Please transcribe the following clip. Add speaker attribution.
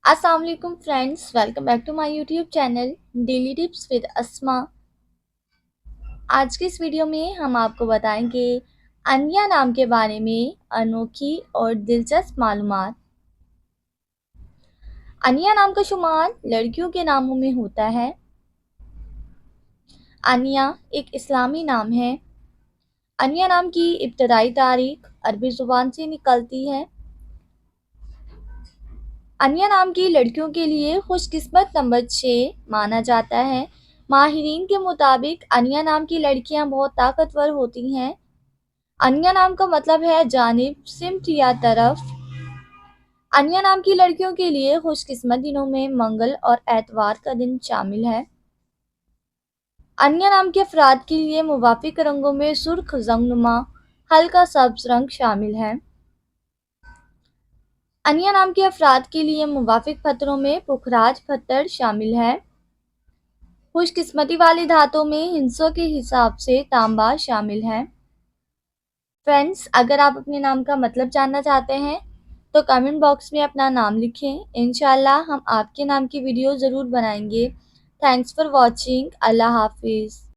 Speaker 1: अस्सलाम वालेकुम friends, welcome back to my YouTube channel daily tips with Asma. आज की इस वीडियो में हम आपको बताएंगे अनिया नाम के बारे में अनोखी और दिलचस्प मालूमात। अनिया नाम का शुमार लड़कियों के नामों में होता है। अनिया एक इस्लामी नाम है। अनिया नाम की इब्तदाई तारीख अरबी ज़ुबान से निकलती है। अनिया नाम की लड़कियों के लिए खुशकिस्मत नंबर 6 माना जाता है। माहिरीन के मुताबिक अनिया नाम की लड़कियां बहुत ताकतवर होती हैं। अनिया नाम का मतलब है जानिब, सिमत या तरफ। अनिया नाम की लड़कियों के लिए खुशकिस्मत दिनों में मंगल और एतवार का दिन शामिल है। अनिया नाम के अफराद के लिए मुवाफिक रंगों में सुर्ख, जंगनुमा, हल्का सब्ज रंग शामिल है। अनिया नाम के अफराद के लिए मुवाफिक पत्थरों में पुखराज पत्थर शामिल है। खुशकिस्मती वाली धातों में हिस्सों के हिसाब से तांबा शामिल है। फ्रेंड्स, अगर आप अपने नाम का मतलब जानना चाहते हैं तो कमेंट बॉक्स में अपना नाम लिखें। इंशाल्लाह हम आपके नाम की वीडियो ज़रूर बनाएंगे। Thanks for watching. अल्लाह हाफिज़।